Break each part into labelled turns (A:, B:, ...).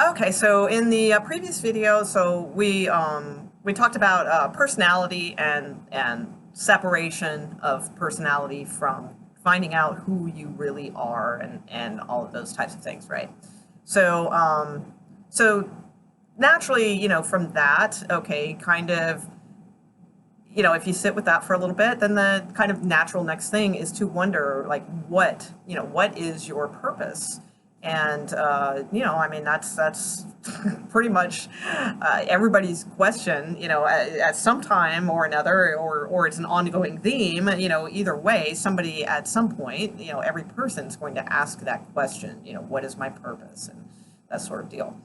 A: Okay, so in the previous video, we talked about personality and separation of personality from finding out who you really are and all of those types of things, right? So so naturally, from that, okay, kind of, if you sit with that for a little bit, then the kind of natural next thing is to wonder, like, what is your purpose? And I mean, that's pretty much everybody's question, at some time or another, or it's an ongoing theme. Either way, somebody at some point, every person's going to ask that question. What is my purpose, and that sort of deal.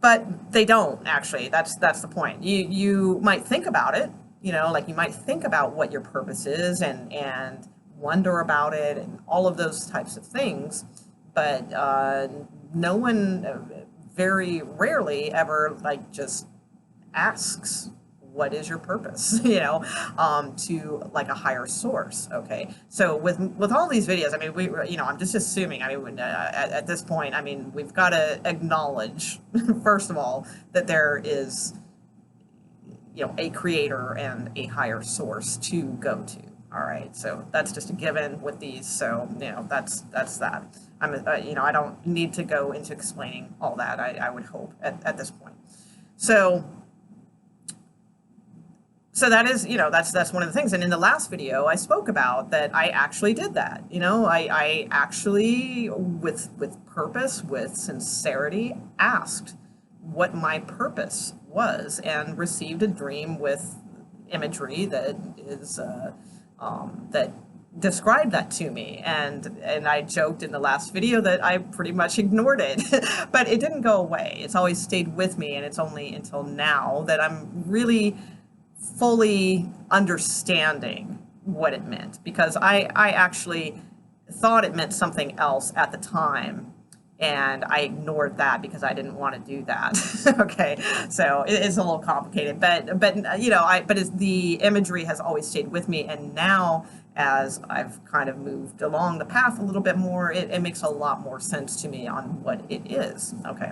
A: But they don't actually. That's the point. You might think about it, like you might think about what your purpose is and wonder about it and all of those types of things, but no one very rarely ever like just asks what is your purpose, to like a higher source. Okay, so with all these videos, I mean, I'm just assuming. I mean, at this point, I mean, we've got to acknowledge first of all that there is, a creator and a higher source to go to. All right, so that's just a given with these. So that's that. I don't need to go into explaining all that. I would hope at this point. So that is, that's one of the things. And in the last video, I spoke about that I actually did that. I actually, with purpose, with sincerity, asked what my purpose was and received a dream with imagery that is that described that to me. And I joked in the last video that I pretty much ignored it, but it didn't go away. It's always stayed with me, and it's only until now that I'm really fully understanding what it meant, because I actually thought it meant something else at the time, and I ignored that because I didn't want to do that. Okay, so it's a little complicated, but the imagery has always stayed with me, and now as I've kind of moved along the path a little bit more, it makes a lot more sense to me on what it is. Okay,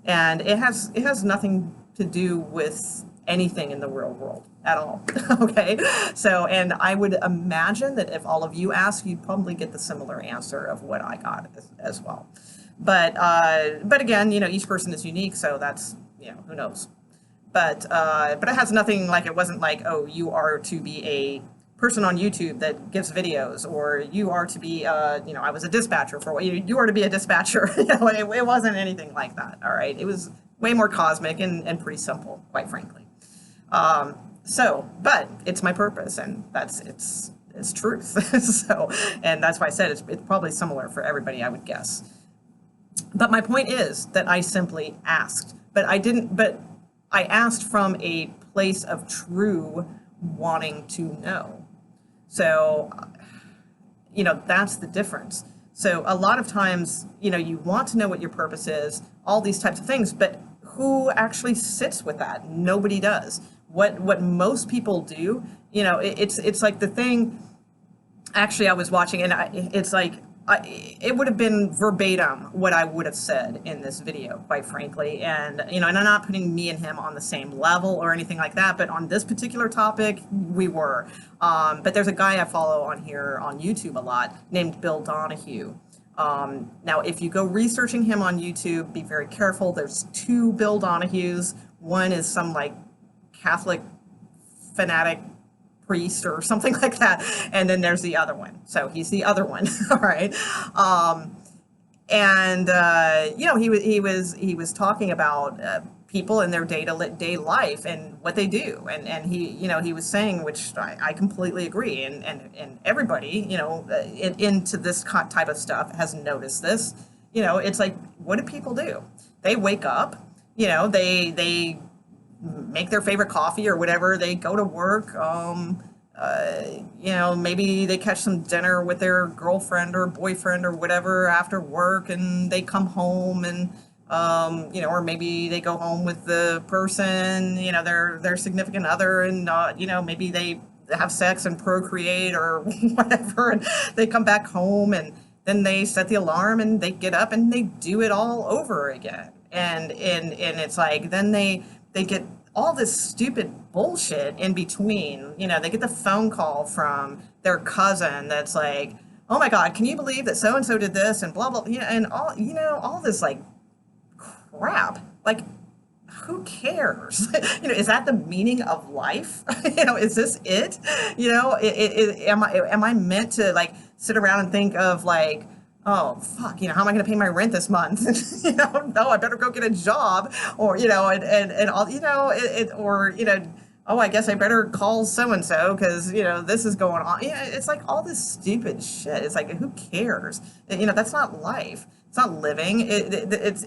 A: and it has nothing to do with anything in the real world at all. Okay, so, and I would imagine that if all of you ask, you'd probably get the similar answer of what I got as well. But again, each person is unique, so that's, who knows. But it has nothing, like, it wasn't like, oh, you are to be a person on YouTube that gives videos, or you are to be, I was a dispatcher for what you are to be a dispatcher. It wasn't anything like that. All right, it was way more cosmic and pretty simple, quite frankly. But it's my purpose, and it's truth. So, and that's why I said it's probably similar for everybody, I would guess. But my point is that I simply asked, but I asked from a place of true wanting to know. So, that's the difference. So a lot of times, you want to know what your purpose is, all these types of things, but who actually sits with that? Nobody does. What most people do, it's like the thing. Actually, I was watching, and it's like it would have been verbatim what I would have said in this video, quite frankly. And and I'm not putting me and him on the same level or anything like that, but on this particular topic, we were. But there's a guy I follow on here on YouTube a lot named Bill Donahue. Now, if you go researching him on YouTube, be very careful. There's two Bill Donahues. One is some like Catholic fanatic priest or something like that, and then there's the other one. So he's the other one. All right. He was talking about people in their day-to-day life and what they do, and he was saying, which I completely agree, and everybody into this type of stuff has noticed this. It's like, what do people do? They wake up, they make their favorite coffee or whatever, they go to work, maybe they catch some dinner with their girlfriend or boyfriend or whatever after work, and they come home, and or maybe they go home with the person, their significant other, and maybe they have sex and procreate or whatever, and they come back home, and then they set the alarm and they get up and they do it all over again. and it's like then they get all this stupid bullshit in between. You know, they get the phone call from their cousin that's like, oh my God, can you believe that so and so did this and blah blah, you know, and all, you know, all this like crap. Like, who cares? You know, is that the meaning of life? You know, is this it? You know, am I meant to like sit around and think of like, oh fuck, you know, how am I going to pay my rent this month? You know, no, I better go get a job, or you know, and all, you know, or you know, oh, I guess I better call so and so because you know this is going on. Yeah, it's like all this stupid shit. It's like, who cares? You know, that's not life. It's not living. It's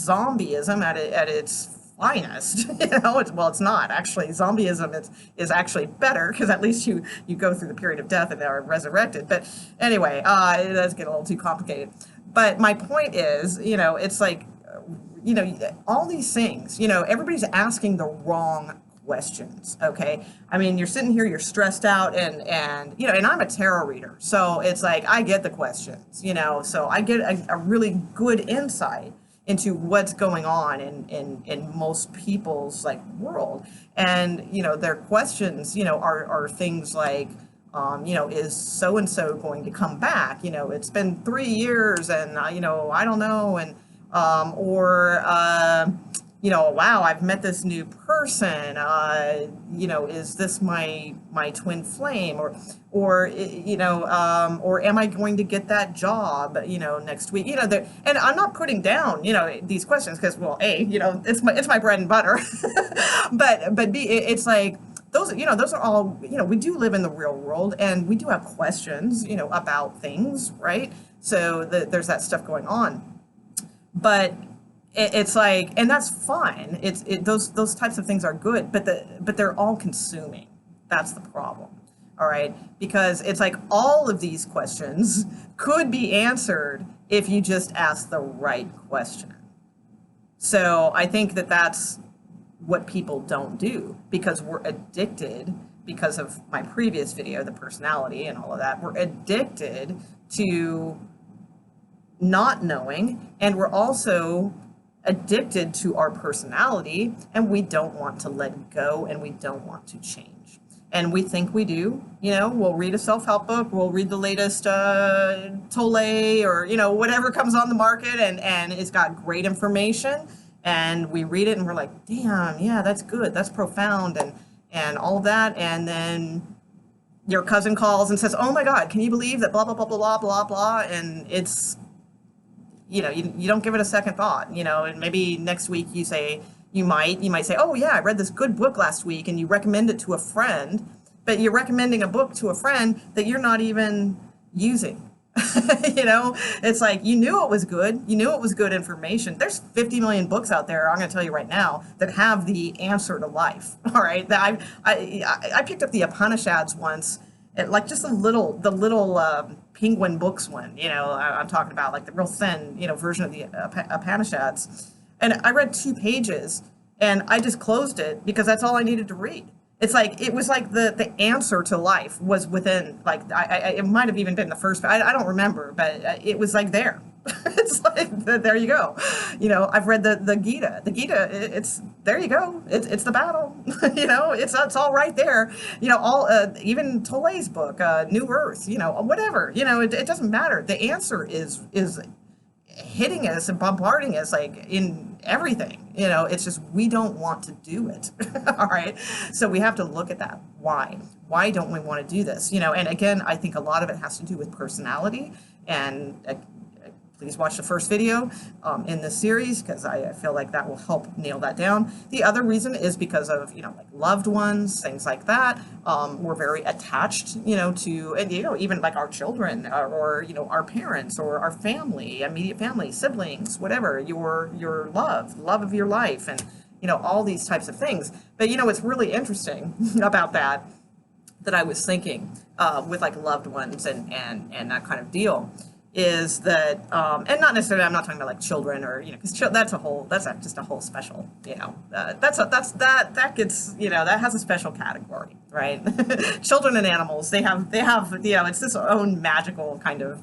A: zombieism at its finest. You know, it's not actually zombieism. Is actually better because at least you go through the period of death and are resurrected. But anyway, it does get a little too complicated. But my point is, you know, it's like, you know, all these things. You know, everybody's asking the wrong questions. Okay, I mean, you're sitting here, you're stressed out, and you know, and I'm a tarot reader, so it's like I get the questions. You know, so I get a really good insight into what's going on in most people's like world. And you know, their questions, you know, are things like, you know, is so and so going to come back? You know, it's been 3 years and you know, I don't know. And or you know, wow, I've met this new person. You know, is this my twin flame, or you know, or am I going to get that job, you know, next week? You know, and I'm not putting down, you know, these questions because, well, A, you know, it's my bread and butter, but B, it's like those, you know, those are all, you know, we do live in the real world and we do have questions, you know, about things, right? So there's that stuff going on, but it's like, and that's fine. Those types of things are good, but they're all consuming. That's the problem. All right, because it's like all of these questions could be answered if you just ask the right question. So I think that's what people don't do because we're addicted, because of my previous video, the personality and all of that. We're addicted to not knowing, and we're also addicted to our personality, and we don't want to let go, and we don't want to change. And we think we do. You know, we'll read a self-help book, we'll read the latest Doelow, or you know, whatever comes on the market, and it's got great information, and we read it and we're like, damn, yeah, that's good, that's profound, and all of that. And then your cousin calls and says, oh my God, can you believe that blah blah blah blah blah blah blah, and it's, you know, you don't give it a second thought, you know. And maybe next week you might say, oh yeah, I read this good book last week, and you recommend it to a friend, but you're recommending a book to a friend that you're not even using. You know, it's like, you knew it was good, you knew it was good information. There's 50 million books out there, I'm going to tell you right now, that have the answer to life. All right, that I picked up the Upanishads once, like just the little Penguin Books one, you know, I'm talking about like the real thin, you know, version of the Upanishads. And I read 2 pages and I just closed it because that's all I needed to read. It's like, it was like the answer to life was within, like, it might have even been the first, I don't remember, but it was like there. It's like, there you go. You know, I've read the Gita. The Gita, it's, there you go. It's the battle. You know, it's all right there. You know, all, even Tolle's book, New Earth, you know, whatever, you know, it doesn't matter. The answer is hitting us and bombarding us like in everything. You know, it's just, we don't want to do it. All right. So we have to look at that. Why don't we want to do this? You know, and again, I think a lot of it has to do with personality. And please watch the first video in this series, because I feel like that will help nail that down. The other reason is because of, you know, like loved ones, things like that. We're very attached, you know, to, and, you know, even like our children, or you know, our parents, or our family, immediate family, siblings, whatever, your love of your life, and, you know, all these types of things. But, you know, what's really interesting about that I was thinking with like loved ones and that kind of deal, is that, and not necessarily, I'm not talking about like children, or, you know, because that's just a whole special, you know, that gets, you know, that has a special category, right? Children and animals, they have, you know, it's this own magical kind of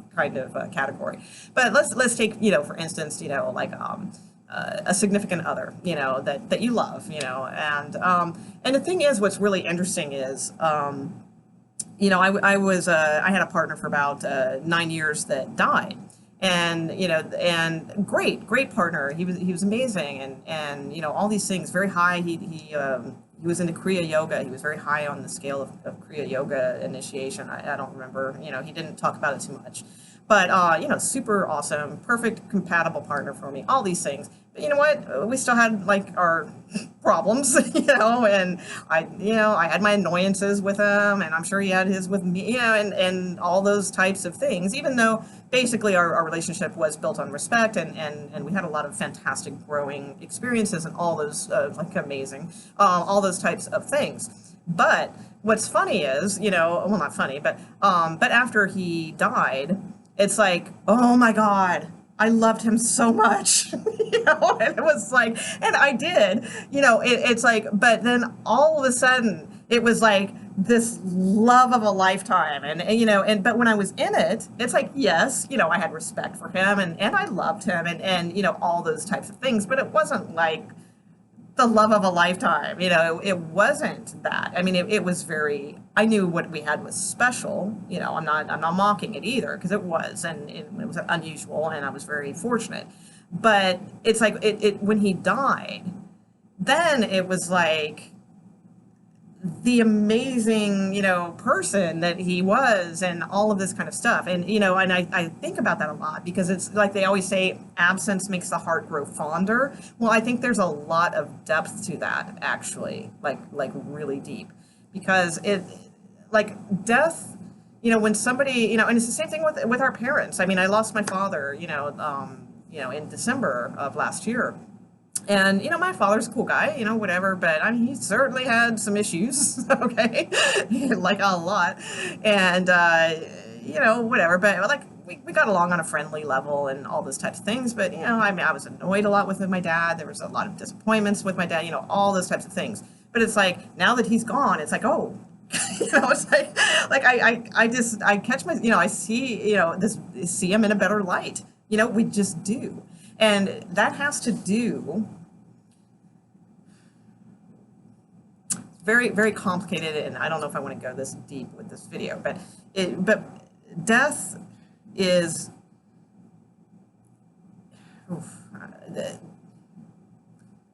A: category. But let's take, you know, for instance, you know, like, a significant other, that you love, and the thing is, what's really interesting is, I had a partner for about 9 years that died, and great partner. He was amazing, and all these things, very high. He was into Kriya Yoga. He was very high on the scale of Kriya Yoga initiation. I don't remember. He didn't talk about it too much. But, super awesome, perfect, compatible partner for me, all these things. But you know what? We still had, like, our problems, and I had my annoyances with him, and I'm sure he had his with me, and all those types of things, even though basically our relationship was built on respect, and we had a lot of fantastic growing experiences and all those, like, amazing, all those types of things. But what's funny is, well, not funny, but after he died, it's like, oh my God, I loved him so much, and it was like, and I did, it's like, but then all of a sudden, it was like this love of a lifetime, but when I was in it, it's like, yes, I had respect for him, and I loved him, and all those types of things, but it wasn't like the love of a lifetime. It wasn't that. I mean, it was very, I knew what we had was special. I'm not mocking it either, because it was, and it was unusual, and I was very fortunate. But it's like, when he died, then it was like the amazing, person that he was, and all of this kind of stuff. And, and I think about that a lot, because it's like they always say, absence makes the heart grow fonder. Well, I think there's a lot of depth to that, actually, like really deep, because like death, when somebody, and it's the same thing with our parents. I mean, I lost my father, in December of last year. And, my father's a cool guy, whatever, but I mean, he certainly had some issues, okay, like a lot. And, whatever, but like, we got along on a friendly level and all those types of things. But, I mean, I was annoyed a lot with my dad. There was a lot of disappointments with my dad, all those types of things. But it's like, now that he's gone, it's like, oh, it's like I catch I see, see him in a better light. We just do. And that has to do, very, very complicated, and I don't know if I want to go this deep with this video, but death is,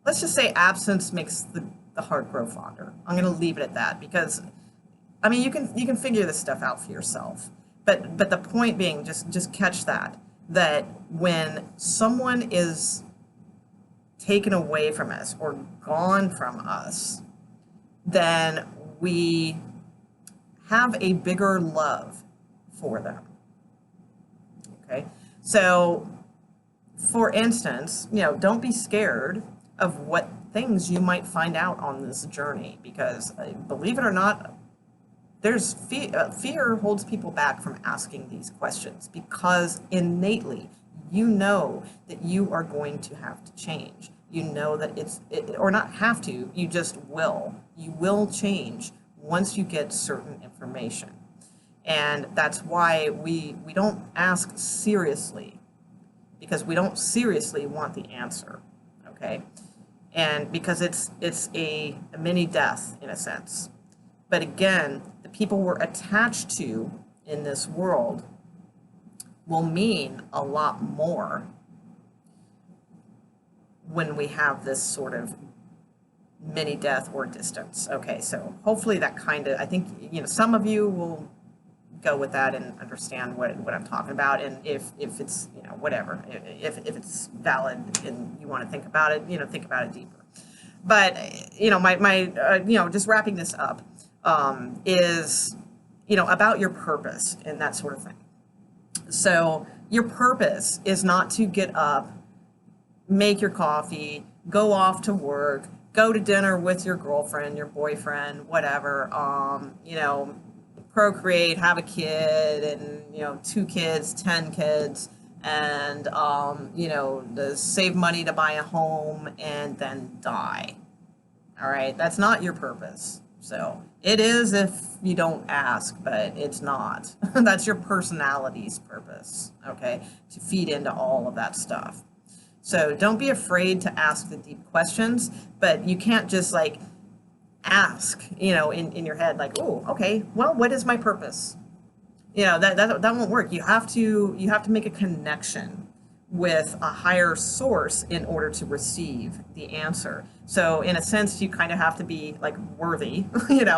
A: let's just say absence makes the heart grow fonder. I'm going to leave it at that, because, I mean, you can figure this stuff out for yourself. But the point being, just catch that when someone is taken away from us or gone from us, then we have a bigger love for them. Okay? So, for instance, don't be scared of what things you might find out on this journey, because believe it or not, there's fear holds people back from asking these questions, because innately you know that you are going to have to change. You know that or not have to, you just will. You will change once you get certain information. And that's why we don't ask seriously, because we don't seriously want the answer, okay? And because it's a mini death in a sense. But again, the people we're attached to in this world will mean a lot more when we have this sort of mini death or distance. Okay, so hopefully that kind of, I think, some of you will go with that and understand what I'm talking about, and if it's, whatever, if it's valid and you want to think about it, think about it deeper. But, my just wrapping this up, is, about your purpose and that sort of thing. So your purpose is not to get up, make your coffee, go off to work, go to dinner with your girlfriend, your boyfriend, whatever, procreate, have a kid, and, 2 kids, 10 kids, and, to save money to buy a home and then die. All right, that's not your purpose. So it is if you don't ask, but it's not. That's your personality's purpose, okay, to feed into all of that stuff. So don't be afraid to ask the deep questions, but you can't just like ask, in your head, like, oh, okay, well, what is my purpose? That won't work. You have to make a connection with a higher source in order to receive the answer. So in a sense, you kind of have to be like worthy, and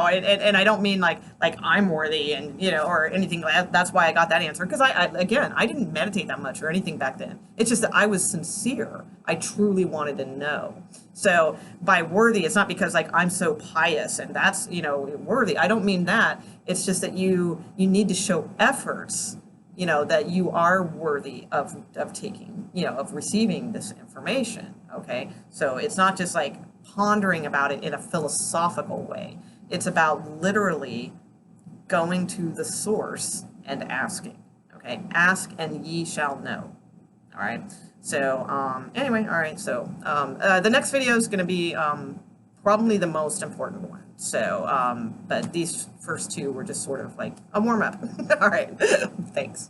A: I don't mean like I'm worthy and or anything like that. That's why I got that answer, because again, I didn't meditate that much or anything back then. It's just that I was sincere. I truly wanted to know. So by worthy, it's not because like I'm so pious and that's worthy. I don't mean that. It's just that you need to show efforts, that you are worthy of taking, of receiving this information. Okay, so it's not just like pondering about it in a philosophical way. It's about literally going to the source and asking. Okay, ask and ye shall know. All right. So anyway, all right. So the next video is going to be probably the most important one. So but these first two were just sort of like a warm up. All right. Thanks.